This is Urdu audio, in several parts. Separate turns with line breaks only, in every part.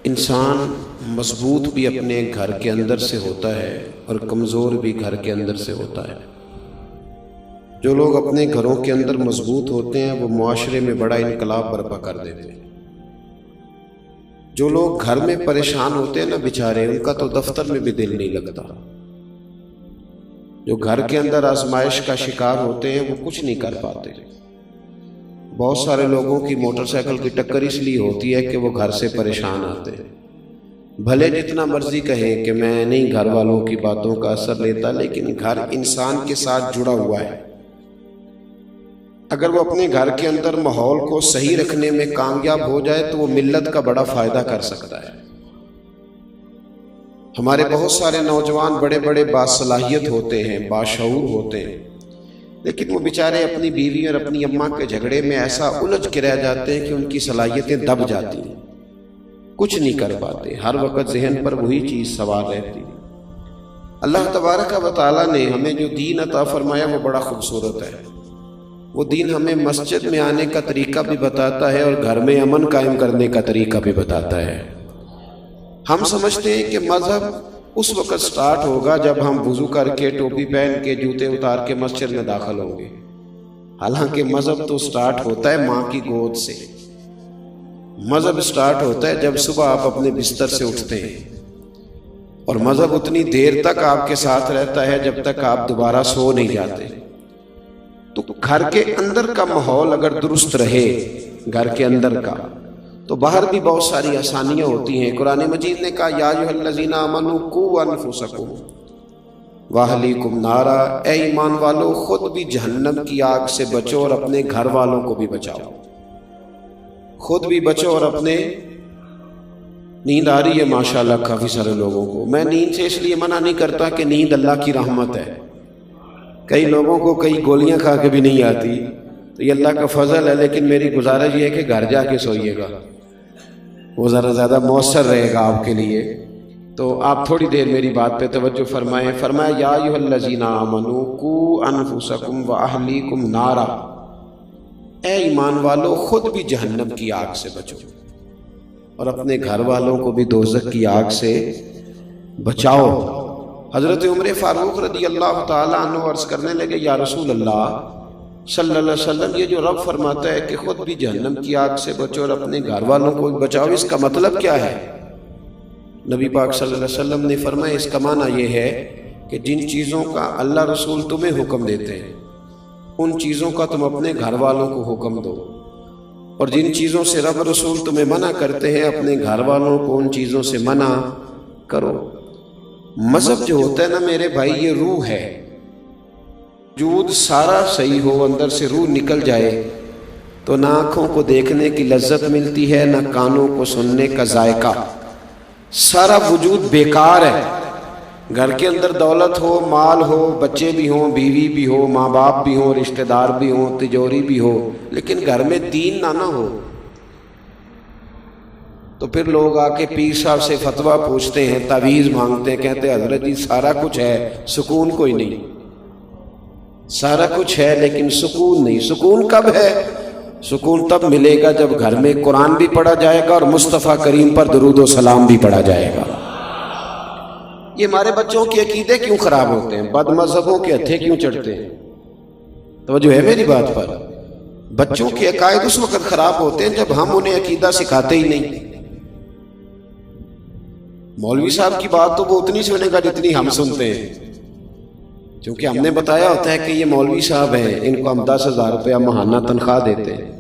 انسان مضبوط بھی اپنے گھر کے اندر سے ہوتا ہے اور کمزور بھی گھر کے اندر سے ہوتا ہے۔ جو لوگ اپنے گھروں کے اندر مضبوط ہوتے ہیں وہ معاشرے میں بڑا انقلاب برپا کر دیتے ہیں۔ جو لوگ گھر میں پریشان ہوتے ہیں نا بیچارے، ان کا تو دفتر میں بھی دل نہیں لگتا۔ جو گھر کے اندر آزمائش کا شکار ہوتے ہیں وہ کچھ نہیں کر پاتے۔ بہت سارے لوگوں کی موٹر سائیکل کی ٹکر اس لیے ہوتی ہے کہ وہ گھر سے پریشان آتے ہیں۔ بھلے جتنا مرضی کہیں کہ میں نہیں گھر والوں کی باتوں کا اثر لیتا، لیکن گھر انسان کے ساتھ جڑا ہوا ہے۔ اگر وہ اپنے گھر کے اندر ماحول کو صحیح رکھنے میں کامیاب ہو جائے تو وہ ملت کا بڑا فائدہ کر سکتا ہے۔ ہمارے بہت سارے نوجوان بڑے بڑے باصلاحیت ہوتے ہیں، باشعور ہوتے ہیں، لیکن وہ بیچارے اپنی بیوی اور اپنی اماں کے جھگڑے میں ایسا الجھ کے رہ جاتے ہیں کہ ان کی صلاحیتیں دب جاتی ہیں، کچھ نہیں کر پاتے، ہر وقت ذہن پر وہی چیز سوار رہتی ہے۔ اللہ تبارک و تعالیٰ نے ہمیں جو دین عطا فرمایا وہ بڑا خوبصورت ہے۔ وہ دین ہمیں مسجد میں آنے کا طریقہ بھی بتاتا ہے اور گھر میں امن قائم کرنے کا طریقہ بھی بتاتا ہے۔ ہم سمجھتے ہیں کہ مذہب اس وقت سٹارٹ ہوگا جب ہم وضو کر کے ٹوپی پہن کے جوتے اتار کے مسجد میں داخل ہوں گے، حالانکہ مذہب تو سٹارٹ ہوتا ہے ماں کی گود سے۔ مذہب سٹارٹ ہوتا ہے جب صبح آپ اپنے بستر سے اٹھتے ہیں، اور مذہب اتنی دیر تک آپ کے ساتھ رہتا ہے جب تک آپ دوبارہ سو نہیں جاتے۔ تو گھر کے اندر کا ماحول اگر درست رہے، گھر کے اندر کا، تو باہر بھی بہت ساری آسانیاں ہوتی ہیں۔ قرآن مجید نے کہا یا ایھا الذین آمنوا قوا انفسکم واہلیکم نارا، اے ایمان والو خود بھی جہنم کی آگ سے بچو اور اپنے گھر والوں کو بھی بچاؤ۔ خود بھی بچو اور اپنے… نیند آ رہی ہے ماشاءاللہ کافی سارے لوگوں کو۔ میں نیند سے اس لیے منع نہیں کرتا کہ نیند اللہ کی رحمت ہے، کئی لوگوں کو کئی گولیاں کھا کے بھی نہیں آتی، تو یہ اللہ کا فضل ہے، لیکن میری گزارش یہ ہے کہ گھر جا کے سوئیے گا، وہ ذرا زیادہ مؤثر رہے گا آپ کے لیے۔ تو آپ تھوڑی دیر میری بات پہ توجہ فرمائیں۔ فرمایا یا ایھا الذین آمنوا قوا انفسکم واہلیکم نارا، اے ایمان والو خود بھی جہنم کی آگ سے بچو اور اپنے گھر والوں کو بھی دوزخ کی آگ سے بچاؤ۔ حضرت عمر فاروق رضی اللہ تعالیٰ عنہ عرض کرنے لگے یا رسول اللہ صلی اللہ علیہ وسلم، یہ جو رب فرماتا ہے کہ خود بھی جہنم کی آگ سے بچو اور اپنے گھر والوں کو بھی بچاؤ، اس کا مطلب کیا ہے؟ نبی پاک صلی اللہ علیہ وسلم نے فرمایا اس کا معنی یہ ہے کہ جن چیزوں کا اللہ رسول تمہیں حکم دیتے ہیں ان چیزوں کا تم اپنے گھر والوں کو حکم دو، اور جن چیزوں سے رب رسول تمہیں منع کرتے ہیں اپنے گھر والوں کو ان چیزوں سے منع کرو۔ مذہب جو ہوتا ہے نا میرے بھائی، یہ روح ہے۔ وجود سارا صحیح ہو، اندر سے روح نکل جائے تو نہ آنکھوں کو دیکھنے کی لذت ملتی ہے، نہ کانوں کو سننے کا ذائقہ، سارا وجود بیکار ہے۔ گھر کے اندر دولت ہو، مال ہو، بچے بھی ہوں، بیوی بھی ہو، ماں باپ بھی ہوں، رشتہ دار بھی ہوں، تجوری بھی ہو، لیکن گھر میں دین نہ ہو تو پھر لوگ آ کے پیر صاحب سے فتویٰ پوچھتے ہیں، تعویذ مانگتے ہیں، کہتے ہیں حضرت جی سارا کچھ ہے، سکون کوئی نہیں۔ سارا کچھ ہے لیکن سکون نہیں۔ سکون کب ہے؟ سکون تب ملے گا جب گھر میں قرآن بھی پڑھا جائے گا اور مصطفیٰ کریم پر درود و سلام بھی پڑھا جائے گا۔ یہ ہمارے بچوں کے عقیدے کیوں خراب ہوتے ہیں؟ بد مذہبوں کے ہتھے کیوں چڑھتے ہیں؟ توجہ ہے میری بات پر؟ بچوں کے عقائد اس وقت خراب ہوتے ہیں جب ہم انہیں عقیدہ سکھاتے ہی نہیں۔ مولوی صاحب کی بات تو وہ اتنی سنے گا جتنی ہم سنتے ہیں، کیونکہ ہم نے بتایا ہوتا ہے کہ یہ مولوی صاحب ہیں، ان کو ہم 10,000 روپیہ ماہانہ تنخواہ دیتے ہیں،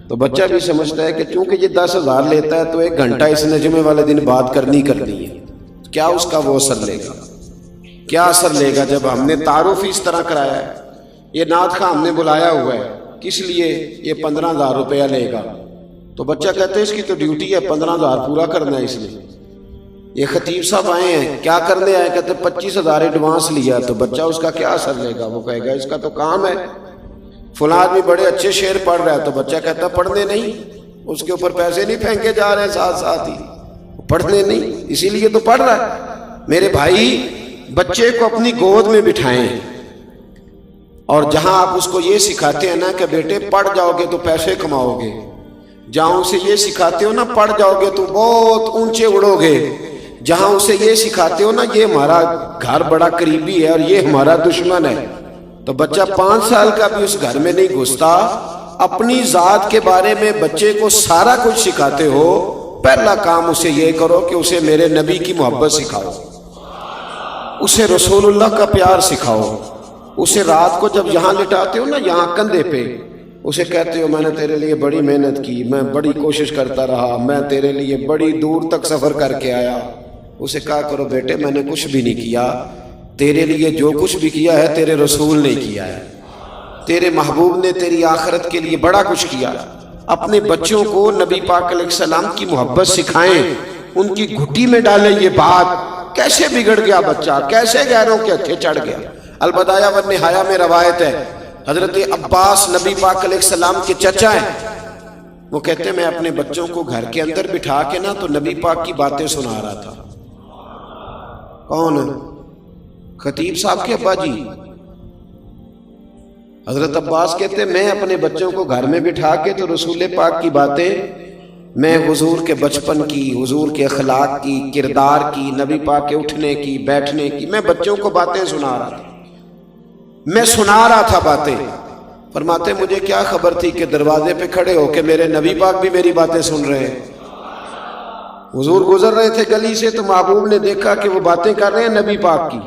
تو بچہ بھی سمجھتا ہے کہ چونکہ یہ 10,000 لیتا ہے تو 1 گھنٹہ اس نے جمعے والے دن بات کرنی ہے، کیا اس کا وہ اثر لے گا؟ کیا اثر لے گا جب ہم نے تعارف اس طرح کرایا ہے؟ یہ نعت خواہ ہم نے بلایا ہوا ہے، کس لیے؟ یہ 15,000 روپیہ لے گا، تو بچہ کہتے ہیں اس کی تو ڈیوٹی ہے، 15,000 پورا کرنا ہے اس نے۔ یہ خطیب صاحب آئے ہیں، کیا کرنے آئے؟ کہتے 25,000 ایڈوانس لیا، تو بچہ اس کا کیا اثر لے گا؟ وہ کہے گا اس کا تو کام ہے۔ فلاں آدمی بڑے اچھے شعر پڑھ رہا ہے، تو بچہ کہتا پڑھنے نہیں، اس کے اوپر پیسے نہیں پھینکے جا رہے ہیں، ساتھ ساتھ ہی پڑھنے نہیں، اسی لیے تو پڑھ رہا ہے۔ میرے بھائی بچے کو اپنی گود میں بٹھائیں، اور جہاں آپ اس کو یہ سکھاتے ہیں نا کہ بیٹے پڑھ جاؤ گے تو پیسے کماؤ گے، جہاں اسے یہ سکھاتے ہو نا پڑ جاؤ گے تو بہت اونچے اڑو گے، جہاں اسے یہ سکھاتے ہو نا یہ ہمارا گھر بڑا قریبی ہے اور یہ ہمارا دشمن ہے، تو بچہ 5 سال کا بھی اس گھر میں نہیں گھستا۔ اپنی ذات کے بارے میں بچے کو سارا کچھ سکھاتے ہو، پہلا کام اسے یہ کرو کہ اسے میرے نبی کی محبت سکھاؤ، اسے رسول اللہ کا پیار سکھاؤ۔ اسے رات کو جب یہاں لٹاتے ہو نا، یہاں کندھے پہ، اسے کہتے ہو میں نے تیرے لیے بڑی محنت کی، میں بڑی کوشش کرتا رہا، میں تیرے لیے بڑی دور تک سفر کر کے آیا۔ اسے کہا کرو بیٹے میں نے کچھ بھی نہیں کیا، تیرے لیے جو کچھ بھی کیا ہے تیرے رسول نے کیا ہے، تیرے محبوب نے تیری آخرت کے لیے بڑا کچھ کیا۔ اپنے بچوں کو نبی پاک علیہ السلام کی محبت سکھائیں، ان کی گھٹی میں ڈالیں یہ بات۔ کیسے بگڑ گیا بچہ، کیسے غیروں کے ہتھے چڑھ گیا۔ البدایہ والنہایہ میں روایت ہے، حضرت عباس نبی پاک علیہ السلام کے چچا ہیں، وہ کہتے ہیں میں اپنے بچوں کو گھر کے اندر بٹھا کے نا تو نبی پاک کی باتیں سنا رہا تھا۔ کون؟ خطیب صاحب کے ابا جی۔ حضرت عباس کہتے ہیں میں اپنے بچوں کو گھر میں بٹھا کے تو رسول پاک کی باتیں، میں حضور کے بچپن کی، حضور کے اخلاق کی، کردار کی، نبی پاک کے اٹھنے کی، بیٹھنے کی، میں بچوں کو باتیں سنا رہا تھا، میں سنا رہا تھا باتیں۔ فرماتے مجھے کیا خبر تھی کہ دروازے پہ کھڑے ہو کہ میرے نبی پاک بھی میری باتیں سن رہے ہیں۔ حضور گزر رہے تھے گلی سے تو محبوب نے دیکھا کہ وہ باتیں کر رہے ہیں نبی پاک کی،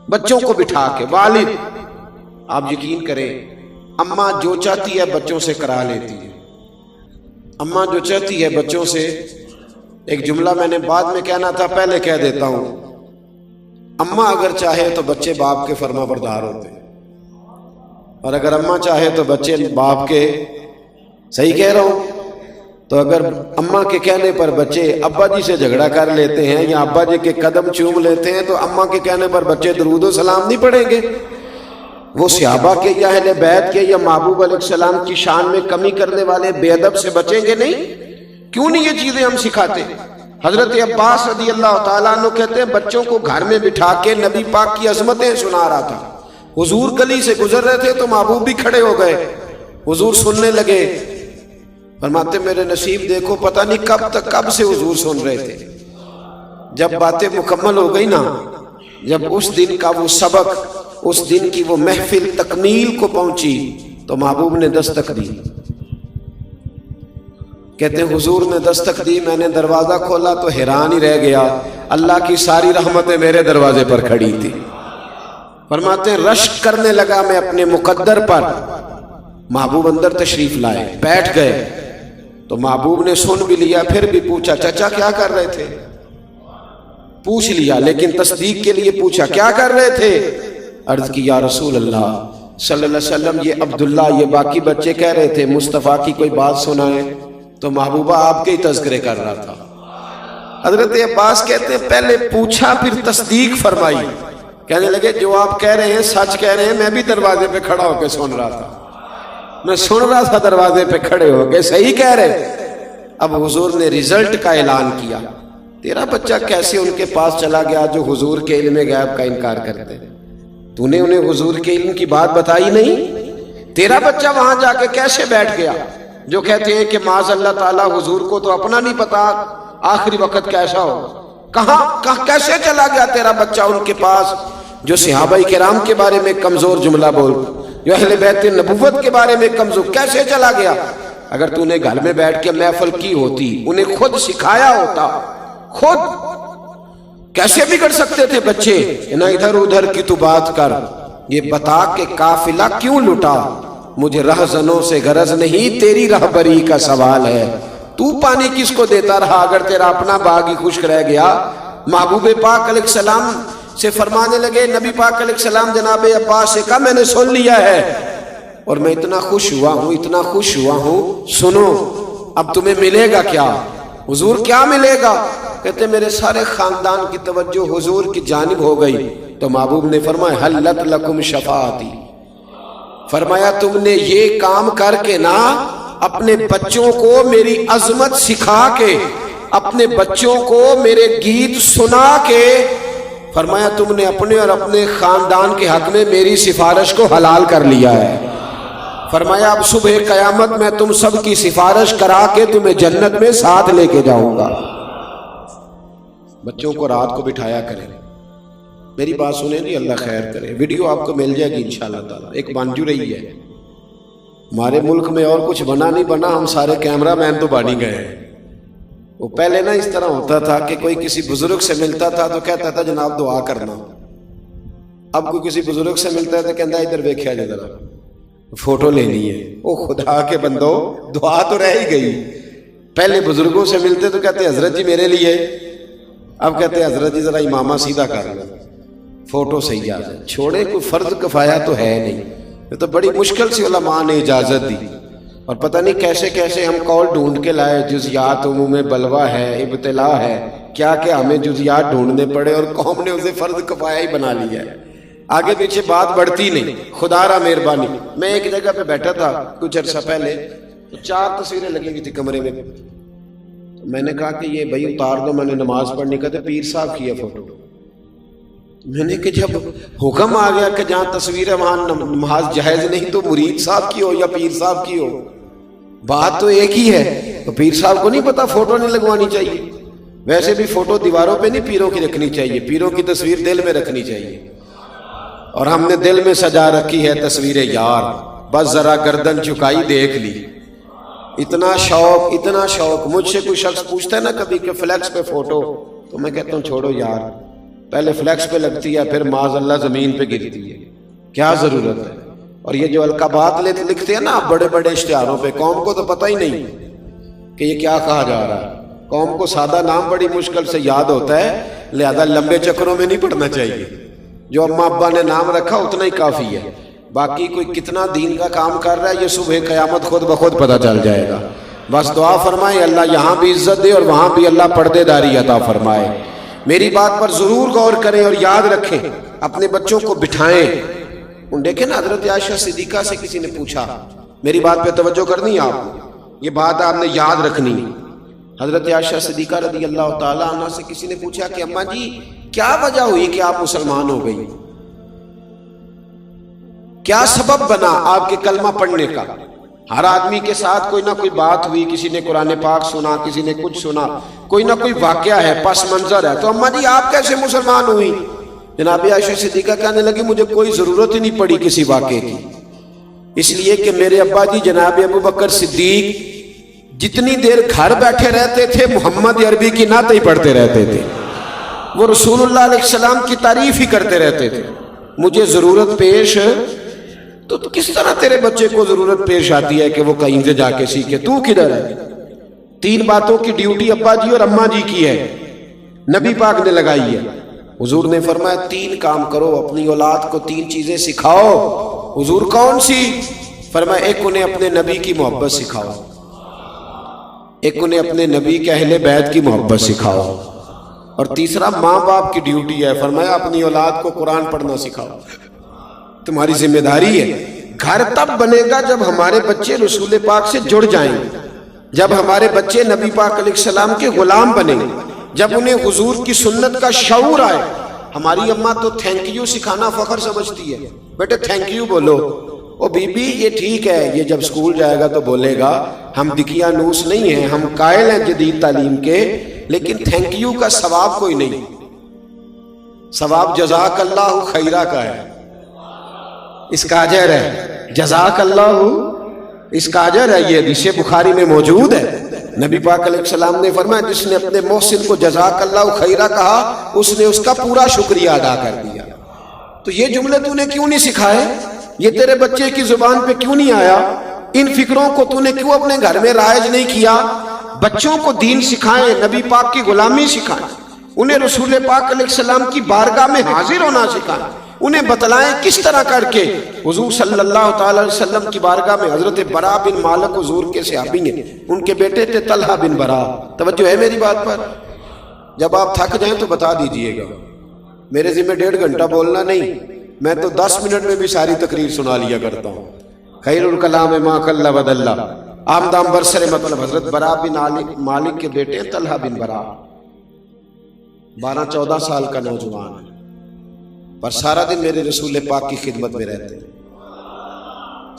بچوں کو بٹھا کے۔ والد، آپ یقین کریں، اماں جو چاہتی ہے بچوں سے کرا لیتی ہے، اماں جو چاہتی ہے بچوں سے۔ ایک جملہ میں نے بعد میں کہنا تھا، پہلے کہہ دیتا ہوں، اماں اگر چاہے تو بچے باپ کے فرما بردار ہوتے ہیں، اور اگر اماں چاہے تو بچے باپ کے، صحیح کہہ رہا ہوں؟ تو اگر اماں کے کہنے پر بچے ابا جی سے جھگڑا کر لیتے ہیں یا ابا جی کے قدم چوم لیتے ہیں تو اماں کے کہنے پر بچے درود و سلام نہیں پڑھیں گے؟ وہ صحابہ کے یا اہل بیت کے یا محبوب علیہ السلام کی شان میں کمی کرنے والے بے ادب سے بچیں گے نہیں؟ کیوں نہیں یہ چیزیں ہم سکھاتے؟ حضرت عباس رضی اللہ تعالیٰ عنہ کہتے ہیں بچوں کو گھر میں بٹھا کے نبی پاک کی عظمتیں سنا رہا تھا۔ حضور گلی سے گزر رہے تھے تو محبوب بھی کھڑے ہو گئے، حضور سننے لگے۔ فرماتے میرے نصیب دیکھو پتہ نہیں کب سے حضور سن رہے تھے۔ جب باتیں مکمل ہو گئی نا، جب اس دن کا وہ سبق، اس دن کی وہ محفل تکمیل کو پہنچی تو محبوب نے دستک دی۔ کہتے ہیں حضور نے دستک دی، میں نے دروازہ کھولا تو حیران ہی رہ گیا، اللہ کی ساری رحمتیں میرے دروازے پر کھڑی تھی۔ فرماتے ہیں رشک کرنے لگا میں اپنے مقدر پر۔ محبوب اندر تشریف لائے، بیٹھ گئے تو محبوب نے سن بھی لیا، پھر بھی پوچھا چچا کیا کر رہے تھے؟ پوچھ لیا لیکن تصدیق کے لیے پوچھا کیا کر رہے تھے؟ عرض کی یا رسول اللہ صلی اللہ علیہ وسلم یہ عبداللہ یہ باقی بچے کہہ رہے تھے مصطفیٰ کی کوئی بات سنائے، تو محبوبہ آپ کے ہی تذکرے کر رہا تھا۔ حضرت عباس کہتے ہیں پہلے پوچھا پھر تصدیق فرمائی، کہنے لگے جو آپ کہہ رہے ہیں سچ کہہ رہے ہیں، میں بھی دروازے پہ کھڑا ہو کے سن رہا تھا، میں سن رہا تھا دروازے پہ کھڑے ہو کے، صحیح کہہ رہے۔ اب حضور نے رزلٹ کا اعلان کیا، تیرا بچہ کیسے ان کے پاس چلا گیا جو حضور کے علم غیب کا انکار کرتے ہیں؟ تو نے انہیں حضور کے علم کی بات بتائی نہیں؟ تیرا بچہ وہاں جا کے کیسے بیٹھ گیا؟ جو کہتے ہیں کہ معاذ اللہ تعالیٰ حضور کو تو اپنا نہیں پتا آخری وقت کیسا ہو، کہاں کیسے چلا گیا تیرا بچہ ان کے پاس جو صحابہ کرام کے بارے میں کمزور جملہ بول، جو اہل بیت نبوت کے بارے میں کمزور، کیسے چلا گیا؟ اگر تو نے گھر میں بیٹھ کے محفل کی ہوتی، انہیں خود سکھایا ہوتا، خود کیسے بگڑ سکتے تھے بچے؟ نہ ادھر ادھر کی تو بات کر، یہ بتا کہ قافلہ کیوں لٹا؟ مجھے رہزنوں سے غرض نہیں، تیری رہبری کا سوال ہے۔ تو پانی کس کو دیتا رہا اگر تیرا اپنا باغ ہی خشک رہ گیا؟ محبوب پاک علیہ السلام سے فرمانے لگے، نبی پاک علیہ السلام جناب عباس سے کہا میں نے سن لیا ہے اور میں اتنا خوش ہوا ہوں، اتنا خوش ہوا ہوں، سنو اب تمہیں ملے گا کیا؟ حضور کیا ملے گا؟ کہتے میرے سارے خاندان کی توجہ حضور کی جانب ہو گئی تو محبوب نے فرمایا حلت لکم شفاعتی، فرمایا تم نے یہ کام کر کے نا اپنے بچوں کو میری عظمت سکھا کے، اپنے بچوں کو میرے گیت سنا کے، فرمایا تم نے اپنے اور اپنے خاندان کے حق میں میری سفارش کو حلال کر لیا ہے۔ فرمایا اب صبح قیامت میں تم سب کی سفارش کرا کے تمہیں جنت میں ساتھ لے کے جاؤں گا۔ بچوں کو رات کو بٹھایا کریں، میری بات سنیں جی، اللہ خیر کرے، ویڈیو آپ کو مل جائے گی انشاءاللہ تعالیٰ، ایک بن جو رہی ہے ہمارے ملک میں، اور کچھ بنا نہیں بنا، ہم سارے کیمرہ مین تو بن ہی گئے ہیں۔ وہ پہلے نا اس طرح ہوتا تھا کہ کوئی کسی بزرگ سے ملتا تھا تو کہتا تھا جناب دعا کرنا، اب کوئی کسی بزرگ سے ملتا ہے تو کہتا ہے ادھر دیکھیا جائے ذرا فوٹو لینی ہے۔ او خدا کے بندو، دعا تو رہ ہی گئی۔ پہلے بزرگوں سے ملتے تو کہتے حضرت جی میرے لیے، اب کہتے حضرت جی ذرا امامہ سیدھا کر لو، فوٹو صحیح آ جائے۔ چھوڑے کوئی فرض کفایہ تو ہے نہیں، یہ تو بڑی مشکل سے علماء نے اجازت دی، اور پتہ نہیں کیسے کیسے ہم کال ڈھونڈ کے لائے، جزیات عموم بلوہ ہے، ابتلا ہے، کیا کیا ہمیں جزیات ڈھونڈنے پڑے، اور قوم نے اسے فرض کفایہ ہی بنا لیا ہے۔ آگے پیچھے بات بڑھتی نہیں، خدا را مہربانی۔ میں ایک جگہ پہ بیٹھا تھا کچھ عرصہ پہلے، تو 4 تصویریں لگی ہوئی تھی کمرے میں، میں نے کہا کہ یہ بھائی اتار دو، میں نے نماز پڑھنے کا، تو پیر صاحب کی ہے فوٹو۔ میں نے کہ جب حکم آ گیا کہ جہاں تصویر ہے وہاں نماز جائز نہیں، تو مرید صاحب کی ہو یا پیر صاحب کی ہو، بات تو ایک ہی ہے۔ تو پیر صاحب کو نہیں پتا فوٹو نہیں لگوانی چاہیے؟ ویسے بھی فوٹو دیواروں پہ نہیں پیروں کی رکھنی چاہیے، پیروں کی تصویر دل میں رکھنی چاہیے، اور ہم نے دل میں سجا رکھی ہے تصویر یار، بس ذرا گردن چکائی دیکھ لی۔ اتنا شوق، اتنا شوق۔ مجھ سے کوئی شخص پوچھتا ہے نا کبھی کہ فلیکس پہ فوٹو، تو میں کہتا ہوں چھوڑو یار، پہلے فلیکس پہ لگتی ہے پھر معاذ اللہ زمین پہ گرتی ہے، کیا ضرورت ہے؟ اور یہ جو القابات لکھتے ہیں نا بڑے بڑے اشتہاروں پہ، قوم کو تو پتہ ہی نہیں کہ یہ کیا کہا جا رہا ہے۔ قوم کو سادہ نام بڑی مشکل سے یاد ہوتا ہے، لہذا لمبے چکروں میں نہیں پڑھنا چاہیے۔ جو اماں ابا نے نام رکھا اتنا ہی کافی ہے، باقی کوئی کتنا دین کا کام کر رہا ہے یہ صبح قیامت خود بخود پتہ چل جائے گا۔ بس دعا فرمائے اللہ یہاں بھی عزت دے اور وہاں بھی اللہ پردے داری عطا فرمائے۔ میری بات پر ضرور غور کریں اور یاد رکھیں، اپنے بچوں کو بٹھائیں۔ دیکھیں نا حضرت عائشہ صدیقہ سے کسی نے پوچھا، میری بات پہ توجہ کرنی ہے آپ کو، یہ بات آپ نے یاد رکھنی۔ حضرت عائشہ صدیقہ رضی اللہ تعالی عنہ سے کسی نے پوچھا کہ اماں جی کیا وجہ ہوئی کہ آپ مسلمان ہو گئی، کیا سبب بنا آپ کے کلمہ پڑھنے کا؟ ہر آدمی کے ساتھ کوئی نہ کوئی بات ہوئی، کسی نے قرآن پاک سنا، کسی نے کچھ سنا، کوئی نہ کوئی واقعہ ہے، پس منظر ہے، تو اماں جی آپ کیسے مسلمان ہوئی؟ جناب عائشہ صدیقہ کہنے لگی مجھے کوئی ضرورت ہی نہیں پڑی کسی واقعے کی، اس لیے کہ میرے ابا جی جناب ابو بکر صدیق جتنی دیر گھر بیٹھے رہتے تھے محمد عربی کی نعت ہی پڑھتے رہتے تھے، وہ رسول اللہ علیہ السلام کی تعریف ہی کرتے رہتے تھے۔ مجھے ضرورت پیش تو کس طرح تیرے بچے کو ضرورت پیش آتی ہے کہ وہ کہیں سے جا کے سیکھے؟ تو کدھر ہے؟ 3 باتوں کی ڈیوٹی ابا جی اور اماں جی کی ہے، نبی پاک نے لگائی ہے۔ حضور نے فرمایا 3 کام کرو، اپنی اولاد کو 3 چیزیں سکھاؤ۔ حضور کون سی؟ فرمایا ایک انہیں اپنے نبی کی محبت سکھاؤ، ایک انہیں اپنے نبی کے اہل بیت کی محبت سکھاؤ، اور تیسرا ماں باپ کی ڈیوٹی ہے، فرمایا اپنی اولاد کو قرآن پڑھنا سکھاؤ، تمہاری ذمہ داری ہے۔ گھر تب بنے گا جب ہمارے بچے رسول پاک سے جڑ جائیں گے، جب ہمارے بچے نبی پاک علیہ السلام کے غلام بنیں گے، جب انہیں حضور کی سنت کا شعور آئے۔ ہماری اماں تو تھینک یو سکھانا فخر سمجھتی ہے، بیٹے تھینک یو بولو۔ او بی بی یہ ٹھیک ہے، یہ جب سکول جائے گا تو بولے گا، ہم دکیا نوس نہیں ہیں، ہم قائل ہیں جدید تعلیم کے، لیکن تھینک یو کا ثواب کوئی نہیں، ثواب جزاک اللہ خیرہ کا ہے، اس کا اجر ہے، جزاک اللہ اس کا اجر ہے۔ یہ حدیث بخاری میں موجود ہے، نبی پاک علیہ السلام نے فرمایا جس نے اپنے محسن کو جزاک اللہ خیرہ کہا اس نے اس کا پورا شکریہ ادا کر دیا۔ تو یہ جملے تو نے کیوں نہیں سکھائے؟ یہ تیرے بچے کی زبان پہ کیوں نہیں آیا؟ ان فکروں کو تو نے کیوں اپنے گھر میں رائج نہیں کیا؟ بچوں کو دین سکھائیں، نبی پاک کی غلامی سکھائیں، انہیں رسول پاک علیہ السلام کی بارگاہ میں حاضر ہونا سکھائیں، انہیں بتلائیں کس طرح کر کے حضور صلی اللہ تعالی علیہ وسلم کی بارگاہ میں۔ حضرت برا بن مالک حضور کے صحابی ہیں، ان کے بیٹے تھے طلحہ بن برا۔ توجہ ہے میری بات پر؟ جب آپ تھک جائیں تو بتا دیجئے گا، میرے ذمہ 1.5 گھنٹہ بولنا نہیں، میں تو 10 منٹ میں بھی ساری تقریر سنا لیا کرتا ہوں۔ خیر الکلام ما قل ودل، آمدام برسر مطلب حضرت برا بن مالک کے بیٹے طلحہ بن برا، 12-14 سال کا نوجوان ہے، پر سارا دن میرے رسول پاک کی خدمت میں رہتے ہیں۔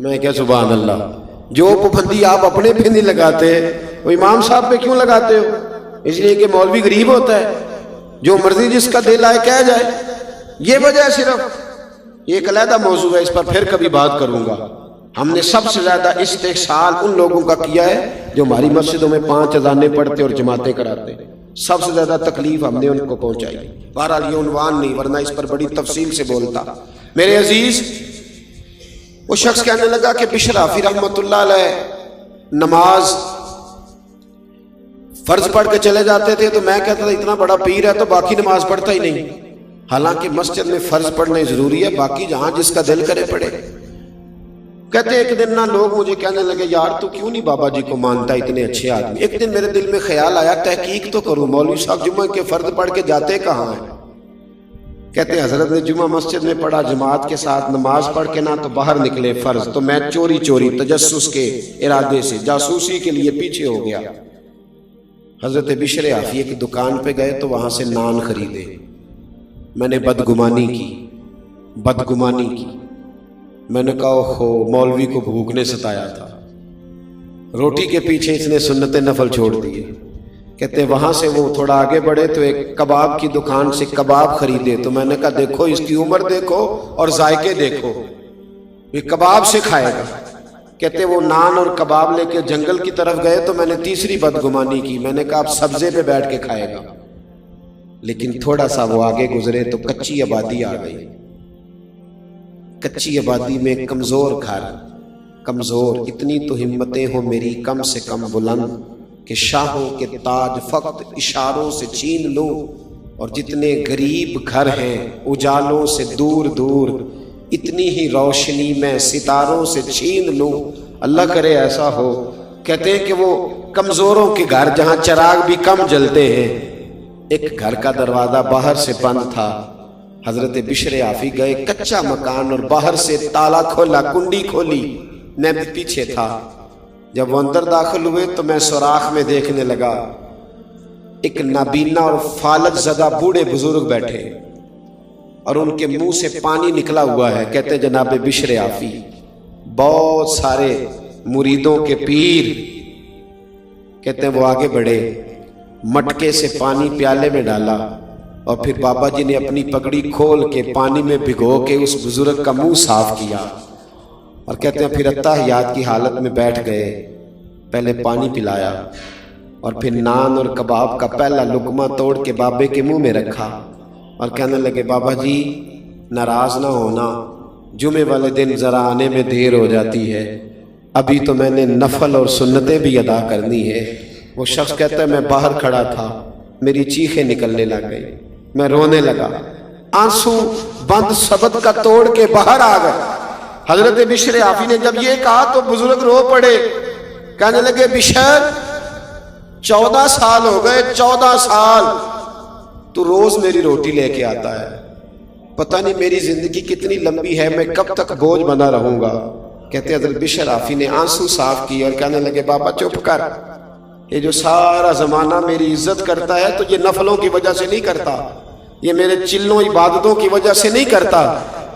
میں کیا سبحان اللہ، جو پابندی آپ اپنے پہ نہیں لگاتے وہ امام صاحب پہ کیوں لگاتے ہو؟ اس لیے کہ مولوی غریب ہوتا ہے، جو مرضی جس کا دل آئے کہہ جائے، یہ وجہ ہے صرف۔ یہ ایک علیحدہ موضوع ہے، اس پر پھر کبھی بات کروں گا۔ ہم نے سب سے زیادہ استحصال ان لوگوں کا کیا ہے جو ہماری مسجدوں میں 5 اذانیں پڑھتے اور جماعتیں کراتے، سب سے زیادہ تکلیف ہم نے ان کو پہنچائی۔ بہرحال یہ عنوان نہیں، ورنہ اس پر بڑی تفصیل سے بولتا۔ میرے عزیز، وہ شخص کہنے لگا کہ بشر حافی رحمۃ اللہ علیہ نماز فرض پڑھ کے چلے جاتے تھے تو میں کہتا تھا اتنا بڑا پیر ہے تو باقی نماز پڑھتا ہی نہیں، حالانکہ مسجد میں فرض پڑھنا ضروری ہے، باقی جہاں جس کا دل کرے پڑھے۔ کہتے ایک دن نہ لوگ مجھے کہنے لگے یار تو کیوں نہیں بابا جی کو مانتا، اتنے اچھے آدمی۔ ایک دن میرے دل میں خیال آیا تحقیق تو کروں، مولوی صاحب جمعہ کے فرض پڑھ کے جاتے کہاں ہیں؟ کہتے ہیں حضرت نے جمعہ مسجد میں پڑھا، جماعت کے ساتھ نماز پڑھ کے نہ تو باہر نکلے فرض، تو میں چوری چوری تجسس کے ارادے سے جاسوسی کے لیے پیچھے ہو گیا۔ حضرت بشر حافی کی دکان پہ گئے تو وہاں سے نان خریدے۔ میں نے بدگمانی کی، میں نے کہا اوہو مولوی کو بھوک نے ستایا تھا، روٹی کے پیچھے اس نے سنت نفل چھوڑ دیے۔ کہتے وہاں سے وہ تھوڑا آگے بڑھے تو ایک کباب کی دکان سے کباب خریدے، تو میں نے کہا دیکھو اس کی عمر دیکھو اور ذائقے دیکھو، یہ کباب سے کھائے گا۔ کہتے وہ نان اور کباب لے کے جنگل کی طرف گئے تو میں نے تیسری بدگمانی کی، میں نے کہا اب سبزے پہ بیٹھ کے کھائے گا۔ لیکن تھوڑا سا وہ آگے گزرے تو کچی آبادی آ گئی۔ کچی آبادی میں کمزور گھر، کمزور، اتنی تو ہمتیں ہو میری کم سے کم بلند کہ شاہوں کے تاج فقط اشاروں سے چھین لوں، اور جتنے غریب گھر ہیں اجالوں سے دور دور اتنی ہی روشنی میں ستاروں سے چھین لوں، اللہ کرے ایسا ہو۔ کہتے ہیں کہ وہ کمزوروں کے گھر جہاں چراغ بھی کم جلتے ہیں، ایک گھر کا دروازہ باہر سے بند تھا۔ حضرت بشر حافی گئے، کچا مکان، اور باہر سے تالا کھولا، کنڈی کھولی، میں بھی پیچھے تھا۔ جب وہ اندر داخل ہوئے تو میں سوراخ میں دیکھنے لگا، ایک نابینا اور فالج زدہ بوڑھے بزرگ بیٹھے اور ان کے منہ سے پانی نکلا ہوا ہے۔ کہتے جناب بشر حافی بہت سارے مریدوں کے پیر، کہتے ہیں وہ آگے بڑھے، مٹکے سے پانی پیالے میں ڈالا اور پھر بابا جی نے اپنی پگڑی کھول کے پانی میں بھگو کے اس بزرگ کا منہ صاف کیا، اور کہتے ہیں پھر اتحیات کی حالت میں بیٹھ گئے، پہلے پانی پلایا اور پھر نان اور کباب کا پہلا لقمہ توڑ کے بابے کے منہ میں رکھا اور کہنے لگے بابا جی ناراض نہ ہونا، جمعے والے دن ذرا آنے میں دیر ہو جاتی ہے، ابھی تو میں نے نفل اور سنتیں بھی ادا کرنی ہے۔ وہ شخص کہتا ہے میں باہر کھڑا تھا، میری چیخیں نکلنے لگ گئی، میں رونے لگا، آنسو بند سبد کا توڑ کے باہر آ گئے۔ حضرت بشر حافی نے جب یہ کہا تو بزرگ رو پڑے، کہنے لگے بشر 14 سال ہو گئے، 14 سال تو روز میری روٹی لے کے آتا ہے، پتہ نہیں میری زندگی کتنی لمبی ہے، میں کب تک بوجھ بنا رہوں گا۔ کہتے حضرت بشر حافی نے آنسو صاف کیے اور کہنے لگے بابا چپ کر، یہ جو سارا زمانہ میری عزت کرتا ہے تو یہ نفلوں کی وجہ سے نہیں کرتا، یہ میرے چلوں عبادتوں کی وجہ سے نہیں کرتا۔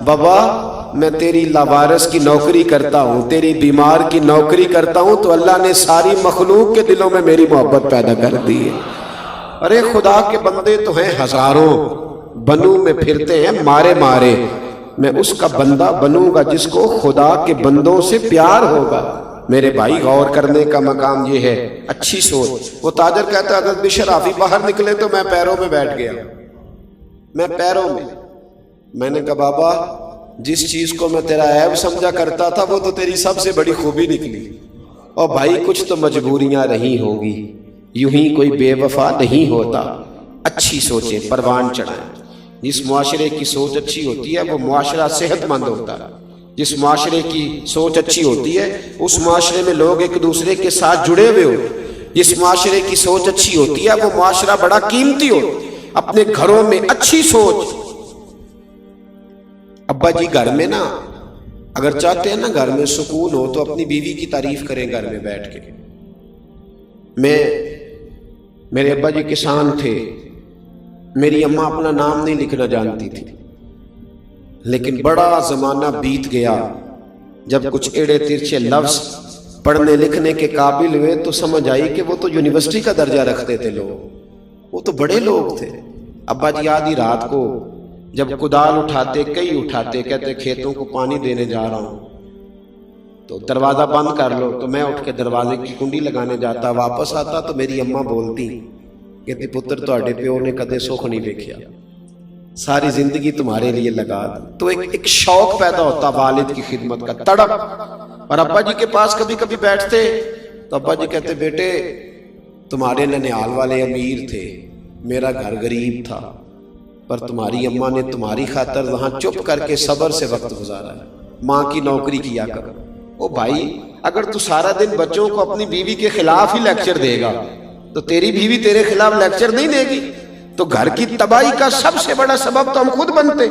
بابا میں تیری لاوارث کی نوکری کرتا ہوں، تیری بیمار کی نوکری کرتا ہوں، تو اللہ نے ساری مخلوق کے دلوں میں میری محبت پیدا کر دی ہے۔ ارے خدا کے بندے تو ہیں ہزاروں، بنوں میں پھرتے ہیں مارے مارے، میں اس کا بندہ بنوں گا جس کو خدا کے بندوں سے پیار ہوگا۔ میرے بھائی غور کرنے کا مقام یہ ہے، اچھی سوچ۔ وہ تاجر کہتا ہے حضرت بشر حافی باہر نکلے تو میں پیروں میں بیٹھ گیا، میں پیروں میں نے کہا بابا جس چیز کو میں تیرا عیب سمجھا کرتا تھا وہ تو تیری سب سے بڑی خوبی نکلی، اور بھائی کچھ تو مجبوریاں رہی ہوں گی، یوں ہی کوئی بے وفا نہیں ہوتا۔ اچھی سوچیں، پروان چڑھائیں۔ جس معاشرے کی سوچ اچھی ہوتی ہے وہ معاشرہ صحت مند ہوتا ہے، جس معاشرے کی سوچ اچھی ہوتی ہے اس معاشرے میں لوگ ایک دوسرے کے ساتھ جڑے ہوئے ہوتے، جس معاشرے کی سوچ اچھی ہوتی ہے وہ معاشرہ بڑا قیمتی ہوتا۔ اپنے گھروں میں اچھی سوچ۔ ابا جی گھر میں نا اگر چاہتے ہیں نا گھر میں سکون ہو تو اپنی بیوی کی تعریف کریں گھر میں بیٹھ کے۔ میرے ابا جی کسان تھے، میری اماں اپنا نام نہیں لکھنا جانتی تھی، لیکن بڑا زمانہ بیت گیا، جب کچھ ایڑے ترچھے لفظ پڑھنے لکھنے کے قابل ہوئے تو سمجھ آئی کہ وہ تو یونیورسٹی کا درجہ رکھتے تھے لوگ، وہ تو بڑے لوگ تھے۔ ابا جی آدھی رات کو جب کدال اٹھاتے، کئی اٹھاتے، کہتے کھیتوں کو پانی دینے جا رہا ہوں تو دروازہ بند کر لو، تو میں اٹھ کے دروازے کی کنڈی لگانے جاتا، واپس آتا تو میری اماں بولتی کہتی پتر تہاڈے پیو نے کدے سکھ نہیں دیکھیا، ساری زندگی تمہارے لیے لگا دی۔ تو ایک شوق پیدا ہوتا والد کی خدمت کا، تڑپ۔ اور ابا جی کے پاس کبھی کبھی بیٹھتے تو ابا جی کہتے بیٹے تمہارے ننیال والے امیر تھے، میرا گھر غریب تھا، پر تمہاری اماں نے تمہاری خاطر وہاں چپ کر کے صبر سے وقت گزارا ہے، ماں کی نوکری کیا کر۔ او بھائی اگر تو سارا دن بچوں کو اپنی بیوی کے خلاف ہی لیکچر دے گا تو تیری بیوی تیرے خلاف لیکچر نہیں دے گی، تو گھر کی تباہی کا سب سے بڑا سبب تو ہم خود بنتے۔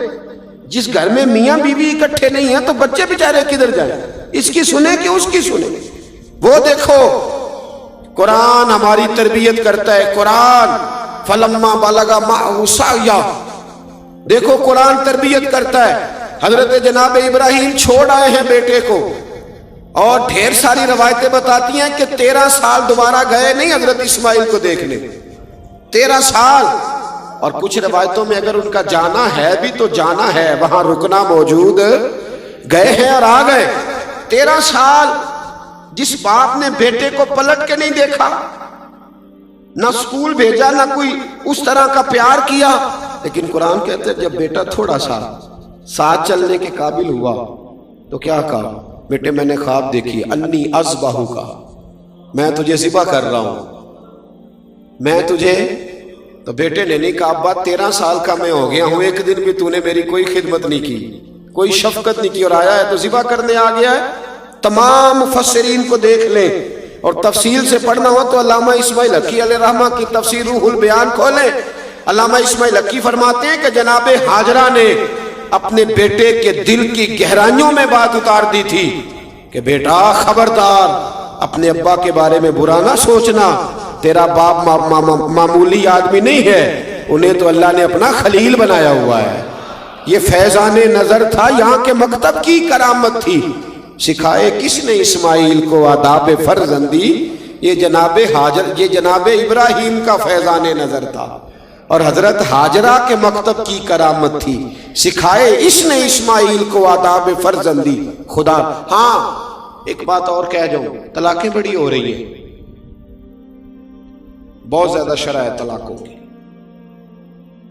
جس گھر میں میاں بیوی اکٹھے نہیں ہیں تو بچے بیچارے کدھر جائیں، اس کی سنیں کہ اس کی سنیں؟ وہ دیکھو قرآن ہماری تربیت کرتا ہے، قرآن فلما بلغ معه سعیا، دیکھو قرآن تربیت کرتا ہے۔ حضرت جناب ابراہیم چھوڑ آئے ہیں بیٹے کو، اور ڈھیر ساری روایتیں بتاتی ہیں کہ 13 سال دوبارہ گئے نہیں حضرت اسماعیل کو دیکھنے، 13 سال۔ اور کچھ روایتوں میں اگر ان کا جانا ہے بھی تو جانا ہے، وہاں رکنا موجود گئے ہیں اور آ گئے۔ 13 سال جس باپ نے بیٹے کو پلٹ کے نہیں دیکھا، نہ سکول بھیجا، نہ کوئی اس طرح کا پیار کیا، لیکن قرآن کہتے ہیں جب بیٹا تھوڑا سا ساتھ چلنے کے قابل ہوا تو کیا کہا؟ بیٹے میں نے خواب دیکھی، انی اذبحک کا، میں تجھے ذبح کر رہا ہوں، میں تجھے۔ تو بیٹے نے نہیں کہا ابا 13 سال کا میں ہو گیا ہوں، ایک دن بھی تو نے میری کوئی خدمت نہیں کی، کوئی شفقت نہیں کی، اور آیا ہے تو ذبح کرنے آ گیا ہے۔ تمام مفسرین کو دیکھ لیں اور تفصیل سے پڑھنا ہو تو علامہ اسماعیل حقی علیہ رحمہ کی تفسیر روح البیان کھولیں۔ علامہ اسماعیل حقی فرماتے ہیں کہ جناب ہاجرہ نے اپنے بیٹے کے دل کی گہرائیوں میں بات اتار دی تھی کہ بیٹا خبردار اپنے ابا کے بارے میں برا نہ سوچنا، تیرا باپ معمولی آدمی نہیں ہے، انہیں تو اللہ نے اپنا خلیل بنایا ہوا ہے۔ یہ فیضان نظر تھا، یہاں کے مکتب کی کرامت تھی۔ سکھائے کس نے اسماعیل کو آداب فرزندی؟ یہ جناب ابراہیم کا فیضان نظر تھا، اور حضرت ہاجرہ کے مکتب کی کرامت تھی۔ سکھائے اس نے اسماعیل کو آداب فرزندی خدا۔ ہاں ایک بات اور کہہ جاؤں، طلاقیں بڑی ہو رہی ہیں، بہت زیادہ شرح ہے طلاقوں کی،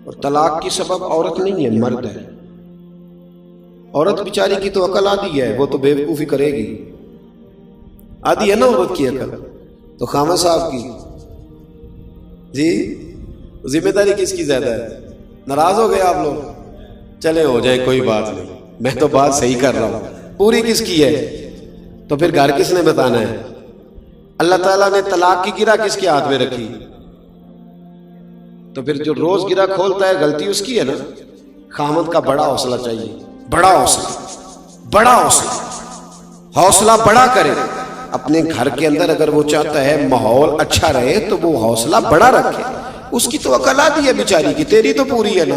اور طلاق کی سبب عورت نہیں ہے، مرد ہے۔ عورت بیچاری کی تو عقل آدھی ہے، وہ تو بے وقوفی کرے گی، آدھی ہے نا عورت کی عقل، تو خامہ صاحب کی جی ذمہ داری کس کی زیادہ ہے؟ ناراض ہو گئے آپ لوگ؟ چلے ہو جائے کوئی بات نہیں، میں تو بات صحیح کر رہا ہوں، پوری کس کی ہے؟ تو پھر گھر کس نے بتانا ہے؟ اللہ تعالیٰ نے طلاق کی گرہ کس کے ہاتھ میں رکھی؟ تو پھر جو روز گرہ کھولتا ہے غلطی اس کی ہے نا۔ خامد کا بڑا حوصلہ چاہیے، بڑا حوصلہ بڑا کرے اپنے گھر کے اندر۔ اگر وہ چاہتا ہے ماحول اچھا رہے تو وہ حوصلہ بڑا رکھے۔ اس کی تو عقل آتی ہے بیچاری کی، تیری تو پوری ہے نا۔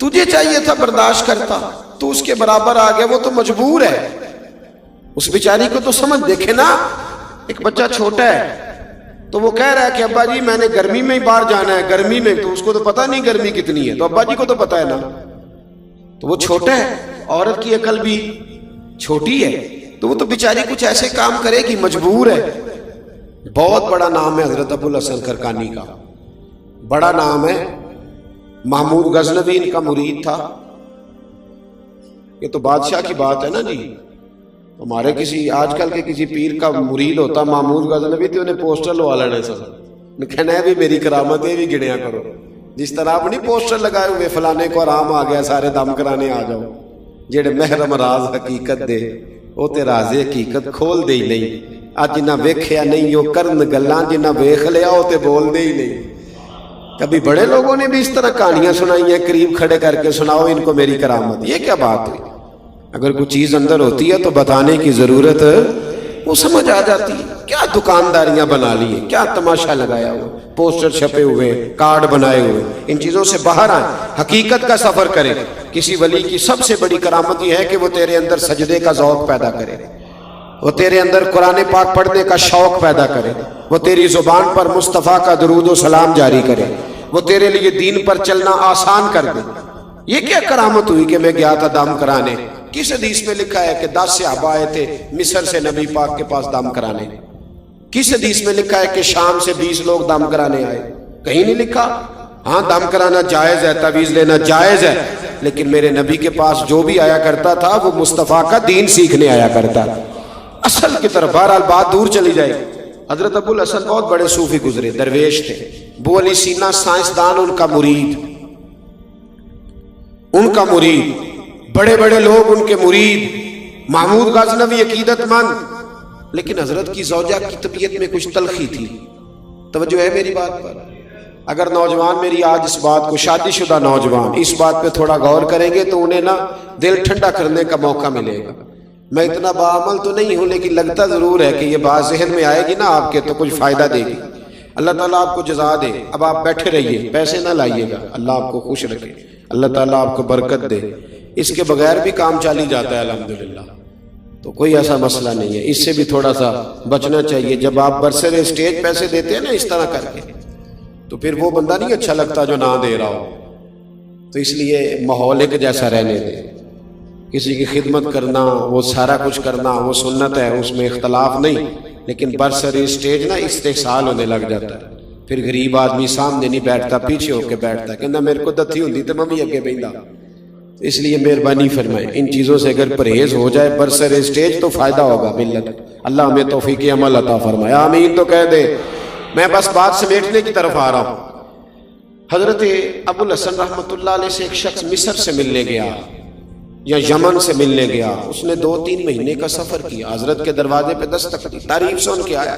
تجھے چاہیے تھا برداشت کرتا، تو اس کے برابر آ گیا، وہ تو مجبور ہے۔ اس بیچاری کو تو سمجھ، دیکھے نا ایک بچہ چھوٹا ہے تو وہ کہہ رہا ہے کہ ابا جی میں نے گرمی میں ہی باہر جانا ہے، گرمی میں، تو اس کو تو پتہ نہیں گرمی کتنی ہے، تو ابا جی کو تو پتہ ہے نا، تو وہ چھوٹا ہے، عورت کی عقل بھی چھوٹی ہے، تو وہ تو بیچاری کچھ ایسے کام کرے گی، مجبور ہے۔ بہت بڑا نام ہے حضرت ابو الحسن خرقانی کا، بڑا نام ہے۔ محمود غزنوی ان کا مرید تھا۔ یہ تو بادشاہ کی بات ہے نا جی، ہمارے کسی آج کل کے کسی پیر کا مرید ہوتا محمود غزنوی تو انہیں پوسٹر لوا لینے سب، کہنا ہے بھی میری کرامتیں بھی گنیا کرو، جس طرح آپ نہیں پوسٹر لگائے ہوئے فلانے کو آرام آ گیا سارے دم کرانے آ جاؤ، جڑے محرم راز حقیقت دے وہ تے راز حقیقت کھول دے ہی نہیں، آج جنہ ویکھیا نہیں وہ کرن گلاں، جنہ ویکھ لیا وہ تے بول دے ہی نہیں۔ کبھی بڑے لوگوں نے بھی اس طرح کہانیاں سنائی ہیں، قریب کھڑے کر کے سناؤ ان کو میری کرامت، یہ کیا بات ہوئی؟ اگر کوئی چیز اندر ہوتی ہے تو بتانے کی ضرورت وہ سمجھ آ جاتی ہے۔ کیا دکانداریاں بنا لی ہیں، کیا تماشا لگایا ہوا، پوسٹر چھپے ہوئے، کارڈ بنائے ہوئے، ان چیزوں سے باہر آئیں، حقیقت کا سفر کریں۔ کسی ولی کی سب سے بڑی کرامت یہ ہے کہ وہ تیرے اندر سجدے کا ذوق پیدا کرے، وہ تیرے اندر قرآن پاک پڑھنے کا شوق پیدا کرے، وہ تیری زبان پر مصطفیٰ کا درود و سلام جاری کرے، وہ تیرے لیے دین پر چلنا آسان کر دے۔ یہ کیا کرامت ہوئی کہ میں گیا تھا دم کرانے؟ کس حدیث میں لکھا ہے کہ 10 صحابہ آئے تھے مصر سے نبی پاک کے پاس دم کرانے؟ کس حدیث میں لکھا ہے کہ شام سے 20 لوگ دم کرانے آئے؟ کہیں نہیں لکھا۔ ہاں دم کرانا جائز ہے، تعویذ لینا جائز ہے، لیکن میرے نبی کے پاس جو بھی آیا کرتا تھا وہ مصطفیٰ کا دین سیکھنے آیا کرتا تھا۔ اصل کی طرف بہرحال بات دور چلی جائے۔ حضرت ابو الحسن بہت بڑے صوفی گزرے، درویش تھے۔ ابو علی سینا سائنسدان، ان کا مرید، ان کا مرید، بڑے بڑے لوگ ان کے مرید، محمود غزنوی عقیدت مند، لیکن حضرت کی زوجہ کی طبیعت میں کچھ تلخی تھی۔ توجہ ہے میری بات پر؟ اگر نوجوان میری آج اس بات کو، شادی شدہ نوجوان اس بات پہ تھوڑا غور کریں گے تو انہیں نا دل ٹھنڈا کرنے کا موقع ملے گا۔ میں اتنا باعمل تو نہیں ہوں، لیکن لگتا ضرور ہے کہ یہ بات ذہن میں آئے گی نا آپ کے تو کچھ فائدہ دے گی۔ اللہ تعالیٰ آپ کو جزا دے۔ اب آپ بیٹھے رہیے، پیسے نہ لائیے گا، اللہ آپ کو خوش رکھے، اللہ تعالیٰ آپ کو برکت دے۔ اس کے بغیر بھی کام چالی جاتا ہے الحمدللہ، تو کوئی ایسا مسئلہ نہیں ہے۔ اس سے بھی تھوڑا سا بچنا چاہیے۔ جب آپ برسر اسٹیج پیسے دیتے ہیں نا اس طرح کر کے، تو پھر وہ بندہ نہیں اچھا لگتا جو نہ دے رہا ہو۔ تو اس لیے ماحول ایک جیسا رہنے دیں۔ کسی کی خدمت کرنا، وہ سارا کچھ کرنا، وہ سنت ہے، اس میں اختلاف نہیں، لیکن برسر اسٹیج نا استحصال ہونے لگ جاتا ہے۔ پھر غریب آدمی سامنے نہیں بیٹھتا، پیچھے ہو کے بیٹھتا ہے، کہنا میرے کو دتھی ہوندی تو میں بھی اگے بیٹھا۔ اس لیے مہربانی فرمائیں ان چیزوں سے اگر پرہیز ہو جائے برسر اسٹیج تو فائدہ ہوگا ملت۔ اللہ ہمیں توفیق عمل عطا فرمائے، آمین تو کہہ دے۔ میں بس بات سمیٹنے کی طرف آ رہا ہوں۔ حضرت ابو الحسن رحمۃ اللہ علیہ سے ایک شخص مصر سے ملنے گیا یا یمن سے ملنے گیا، اس نے 2-3 مہینے کا سفر کیا، حضرت کے دروازے پہ دستک دی، تعریف سن کے آیا۔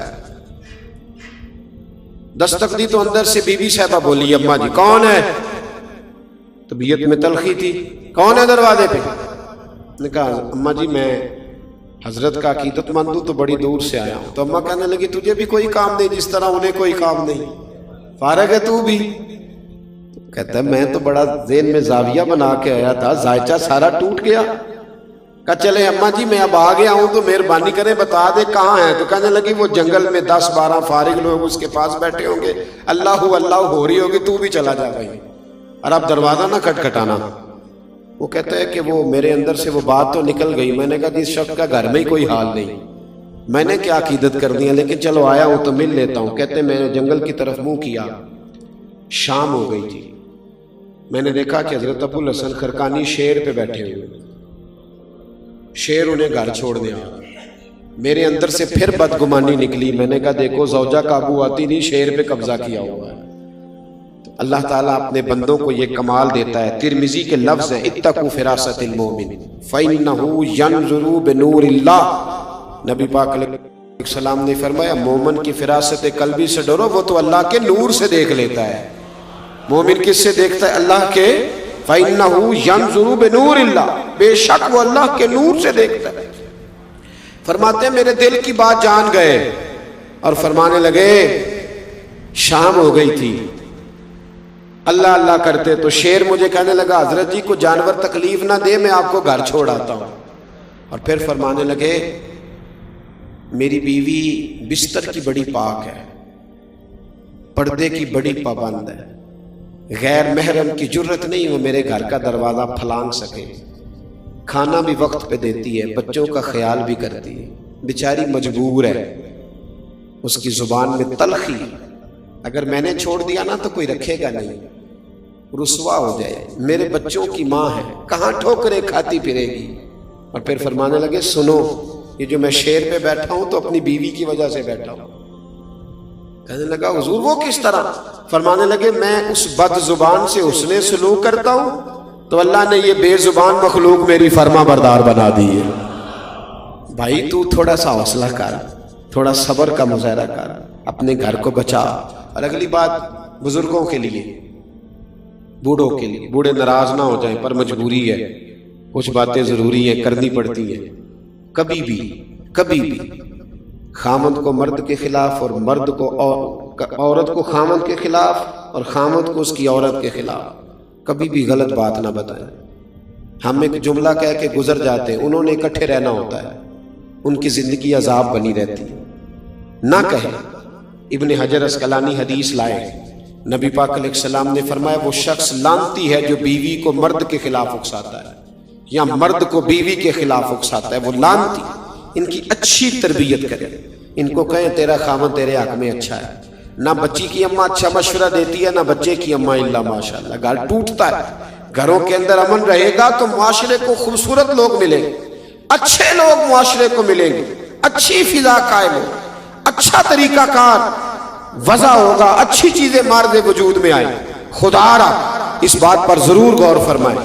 دستک دی تو اندر سے بی بی صاحبہ بولی، اماں جی کون ہے؟ طبیعت میں تلخی تھی، کون ہے دروازے پہ؟ نے کہا اماں جی میں حضرت کا عقیدت مند ہوں، تو بڑی دور سے آیا ہوں۔ تو اماں کہنے لگی تجھے بھی کوئی کام نہیں جس طرح انہیں کوئی کام نہیں، فارغ ہے تو بھی؟ کہتا ہے میں تو بڑا ذہن میں زاویہ بنا کے آیا تھا، ذائچہ سارا ٹوٹ گیا۔ کہا چلے اماں جی میں اب آ گیا ہوں تو مہربانی کریں بتا دے کہاں ہے؟ تو کہنے لگی وہ جنگل میں 10-12 فارغ لوگ اس کے پاس بیٹھے ہوں گے، اللہ اللہ ہو رہی ہوگی، تو بھی چلا جا بھائی، اور اب دروازہ نہ کھٹکھٹانا۔ وہ کہتا ہے کہ وہ میرے اندر سے وہ بات تو نکل گئی، میں نے کہا جس شخص کا گھر میں ہی کوئی حال نہیں، میں نے کیا عقیدت کر دی ہے، لیکن چلو آیا ہوں تو مل لیتا ہوں۔ کہتے ہیں میں نے جنگل کی طرف منہ کیا، شام ہو گئی تھی، میں نے دیکھا کہ حضرت ابو الحسن خرقانی شیر پہ بیٹھے ہوئے، شیر انہیں گھر چھوڑنے آ گیا۔ میرے اندر سے پھر بدگمانی نکلی، میں نے کہا دیکھو زوجہ قابو آتی نہیں، شیر پہ قبضہ کیا ہوا ہے۔ اللہ تعالیٰ اپنے بندوں کو یہ کمال دیتا ہے۔ ترمذی کے لفظ ہے اتقوا فراست المومن فإنه ينظر بنور اللہ۔ نبی پاک علیہ السلام نے فرمایا مومن کی فراست قلبی سے ڈرو، وہ تو اللہ کے نور سے دیکھ لیتا ہے۔ مومن کس سے دیکھتا ہے؟ اللہ کے۔ فإنه ينظر بنور اللہ، بے شک وہ اللہ کے نور سے دیکھتا ہے۔ فرماتے ہیں میرے دل کی بات جان گئے اور فرمانے لگے شام ہو گئی تھی، اللہ اللہ کرتے تو شیر مجھے کہنے لگا حضرت جی کو جانور تکلیف نہ دے، میں آپ کو گھر چھوڑ آتا ہوں۔ اور پھر فرمانے لگے میری بیوی بستر کی بڑی پاک ہے، پردے کی بڑی پابند ہے، غیر محرم کی جرت نہیں وہ میرے گھر کا دروازہ پھلانگ سکے، کھانا بھی وقت پہ دیتی ہے، بچوں کا خیال بھی کرتی ہے، بیچاری مجبور ہے، اس کی زبان میں تلخی، اگر میں نے چھوڑ دیا نا تو کوئی رکھے گا نہیں، رسوا ہو جائے، میرے بچوں کی ماں ہے، کہاں ٹھوکریں کھاتی پھرے گی۔ اور پھر فرمانے لگے سنو یہ جو میں شیر پہ بیٹھا ہوں تو اپنی بیوی کی وجہ سے بیٹھا ہوں۔ کہنے لگا حضور وہ کس طرح؟ فرمانے لگے میں اس بد زبان سے حسن سلوک کرتا ہوں تو اللہ نے یہ بے زبان مخلوق میری فرما بردار بنا دی ہے۔ بھائی تو تھوڑا سا حوصلہ کر، تھوڑا صبر کا مظاہرہ کر، اپنے گھر کو بچا۔ اور اگلی بات بزرگوں کے لیے، بوڑھوں کے لیے، بوڑھے ناراض نہ ہو جائیں پر مجبوری ہے، کچھ باتیں ضروری ہیں کرنی پڑتی ہیں۔ کبھی بھی خامند کو مرد کے خلاف اور مرد کو عورت کو خامند کے خلاف اور خامند کو اس کی عورت کے خلاف کبھی بھی غلط بات نہ بتائیں۔ ہم ایک جملہ کہہ کے گزر جاتے ہیں، انہوں نے اکٹھے رہنا ہوتا ہے، ان کی زندگی عذاب بنی رہتی ہے، نہ کہیں۔ ابن حجر اسقلانی حدیث لائے، نبی پاک علیہ السلام نے فرمایا وہ شخص لعنتی ہے جو بیوی کو مرد کے خلاف اکساتا ہے یا مرد کو بیوی کے خلاف اکساتا ہے، وہ لعنتی۔ ان کی اچھی تربیت کریں، ان کو کہیں تیرا خامن تیرے حق میں اچھا ہے۔ نہ بچی کی اماں اچھا مشورہ دیتی ہے، نہ بچے کی اماں، الا ماشاءاللہ گھر ٹوٹتا ہے۔ گھروں کے اندر امن رہے گا تو معاشرے کو خوبصورت لوگ ملیں گے، اچھے لوگ معاشرے کو ملیں گے، اچھی فضا قائم ہو، اچھا طریقہ کار وضع ہوگا، اچھی چیزیں مارد وجود میں آئیں۔ خدا را اس بات پر ضرور غور فرمائیں۔